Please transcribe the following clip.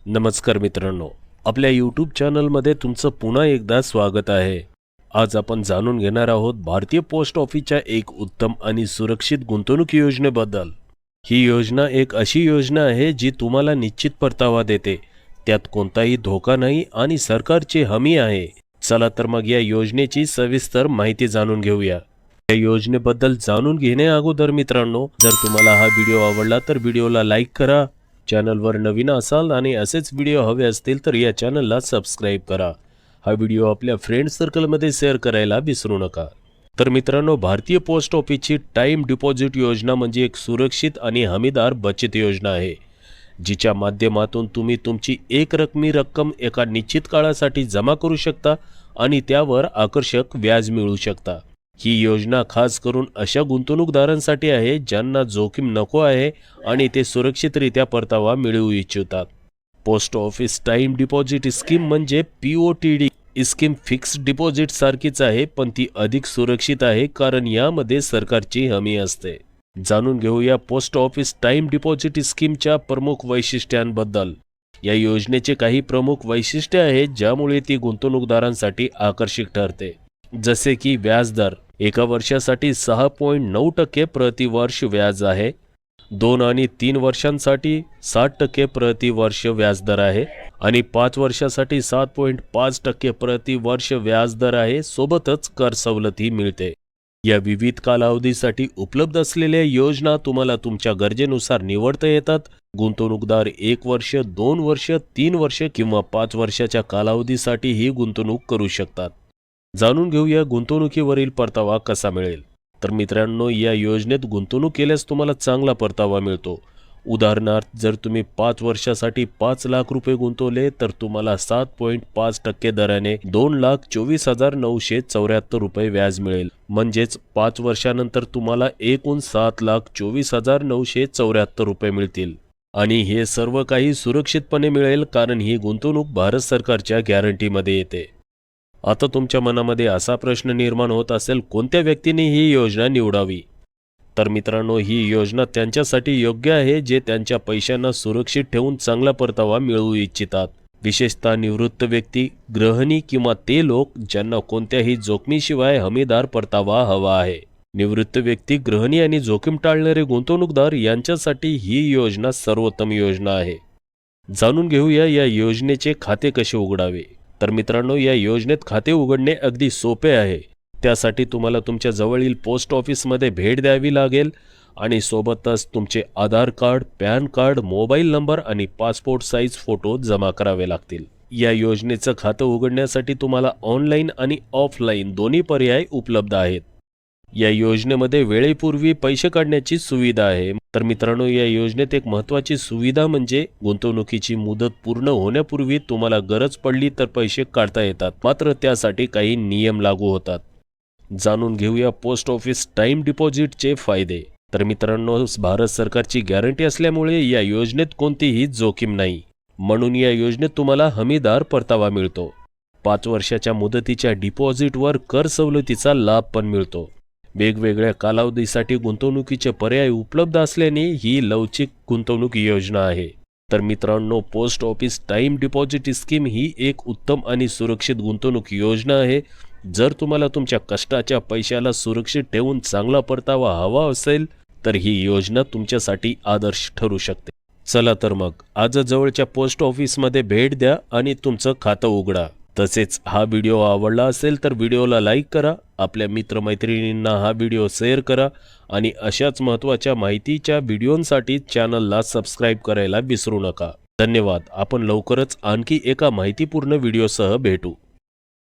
नमस्कार मित्रांनो, आपल्या यूट्यूब चॅनलमध्ये तुमचं पुन्हा एकदा स्वागत आहे। आज आपण जाणून घेणार आहोत भारतीय पोस्ट ऑफिसच्या एक उत्तम आणि सुरक्षित गुंतवणूक योजनेबद्दल। ही योजना एक अशी योजना आहे जी तुम्हाला निश्चित परतावा देते, त्यात कोणताही धोका नाही आणि सरकारची हमी आहे। चला तर मग या योजनेची सविस्तर माहिती जाणून घेऊया। या योजनेबद्दल जाणून घेण्याअगोदर मित्रांनो, जर तुम्हाला हा व्हिडिओ आवडला तर व्हिडिओला लाईक करा, चॅनलवर नवीन असाल आणि असेच व्हिडिओ हवे असतील तर या चॅनलला सबस्क्राइब करा। हा व्हिडिओ आपल्या फ्रेंड सर्कलमध्ये शेअर करायला विसरू नका। तर मित्रांनो, भारतीय पोस्ट ऑफिसची टाइम डिपॉझिट योजना म्हणजे एक सुरक्षित आणि हमीदार बचत योजना आहे, जिच्या माध्यमातून तुम्ही तुमची एक रकमी रक्कम एका निश्चित काळासाठी जमा करू शकता आणि त्यावर आकर्षक व्याज मिळवू शकता। ही योजना खास करून अशा गुंतवणूकदारांसाठी आहे ज्यांना जोखीम नको आहे आणि ते सुरक्षितरित्या परतावा मिळवू इच्छितात। Post office time deposit scheme म्हणजे POTD स्कीम फिक्स्ड डिपॉझिट सारखीच आहे, पण ती अधिक सुरक्षित आहे कारण यामध्ये सरकारची हमी असते। जाणून घेऊया पोस्ट ऑफिस टाइम डिपॉझिट स्कीमच्या प्रमुख वैशिष्ट्यांबद्दल। या योजनेचे काही प्रमुख वैशिष्ट्ये आहेत ज्यामुळे ती गुंतवणूकदारांसाठी आकर्षक ठरते, जसे की व्याजदर एका वर्षासाठी 6.9% प्रतिवर्ष व्याज आहे, 2 आणि 3 वर्षांसाठी 7% प्रतिवर्ष व्याजदर आहे आणि 5 वर्षासाठी 7.5% प्रतिवर्ष व्याजदर आहे। सोबतच कर सवलतही मिळते। या विविध कालावधीसाठी उपलब्ध असलेल्या योजना तुम्हाला तुमच्या गरजेनुसार निवडता येतात। गुंतवणूकदार 1 वर्ष, 2 वर्ष, 3 वर्ष किंवा 5 वर्षाच्या कालावधीसाठी ही गुंतवणूक करू शकतात। जाणून घेऊया गुंतवणुकीवरील परतावा कसा मिळेल। तर मित्रांनो, या योजनेत गुंतवणूक केल्यास तुम्हाला चांगला परतावा मिळतो। उदाहरणार्थ, जर तुम्ही 5 वर्षासाठी 5 लाख रुपये गुंतवले तर तुम्हाला 7.5% दराने 2,24,974 रुपये व्याज मिळेल। म्हणजेच 5 वर्षानंतर तुम्हाला एकूण 7,24,974 रुपये मिळतील आणि हे सर्व काही सुरक्षितपणे मिळेल कारण ही गुंतवणूक भारत सरकारच्या गॅरंटीमध्ये येते। आता तुमच्या मनामध्ये असा प्रश्न निर्माण होत असेल, कोणत्या व्यक्तीने ही योजना निवडावी? तर मित्रांनो, ही योजना त्यांच्यासाठी योग्य आहे जे त्यांच्या पैशांना सुरक्षित ठेवून चांगला परतावा मिळवू इच्छितात। विशेषतः निवृत्त व्यक्ती, गृहिणी किंवा ते लोक ज्यांना कोणत्याही जोखमीशिवाय हमीदार परतावा हवा आहे। निवृत्त व्यक्ती, गृहिणी आणि जोखीम टाळणारे गुंतवणूकदार यांच्यासाठी ही योजना सर्वोत्तम योजना आहे। जाणून घेऊया या योजनेचे खाते कसे उघडावे। तर मित्रांनो, या योजनेत खाते उघडणे अगदी सोपे आहे। त्यासाठी तुम्हाला तुमच्या जवळील पोस्ट ऑफिसमध्ये भेट द्यावी लागेल आणि सोबतच तुमचे Aadhaar card, PAN card, mobile number आणि पासपोर्ट साईज फोटो जमा करावे लागतील। या योजनेचं खातं उघडण्यासाठी तुम्हाला ऑनलाईन आणि ऑफलाईन दोन्ही पर्याय उपलब्ध आहेत। या योजनेमध्ये वेळेपूर्वी पैसे काढण्याची सुविधा आहे। तर मित्रांनो, या योजनेत एक महत्त्वाची सुविधा म्हणजे गुंतवणुकीची मुदत पूर्ण होण्यापूर्वी तुम्हाला गरज पडली तर पैसे काढता येतात, मात्र त्यासाठी काही नियम लागू होतात। जाणून घेऊया पोस्ट ऑफिस टाइम डिपॉझिटचे फायदे। तर मित्रांनो, भारत सरकारची गॅरंटी असल्यामुळे या योजनेत कोणतीही जोखीम नाही, म्हणून या योजनेत तुम्हाला हमीदार परतावा मिळतो। 5 वर्षाच्या मुदतीच्या डिपॉझिटवर कर सवलतीचा लाभ पण मिळतो। वेगवेगळ्या कालावधीसाठी गुंतवणुकीचे पर्याय उपलब्ध असल्याने ही लवचिक गुंतवणूक योजना आहे। तर मित्रांनो, post office time deposit scheme ही एक उत्तम आणि सुरक्षित गुंतवणूक योजना आहे। जर तुम्हाला तुमच्या कष्टाच्या पैशाला सुरक्षित ठेवून चांगला परतावा हवा असेल तर ही योजना तुमच्यासाठी आदर्श ठरू शकते। चला तर मग आज जवळच्या पोस्ट ऑफिसमध्ये भेट द्या आणि तुमचं खातं उघडा। तसेच हा व्हिडिओ आवडला असेल तर व्हिडिओला लाईक करा, आपल्या मित्रमैत्रिणींना हा व्हिडिओ शेअर करा आणि अशाच महत्त्वाच्या माहितीच्या व्हिडिओंसाठी चॅनलला सबस्क्राइब करायला विसरू नका। धन्यवाद। आपण लवकरच आणखी एका माहितीपूर्ण व्हिडिओसह भेटू।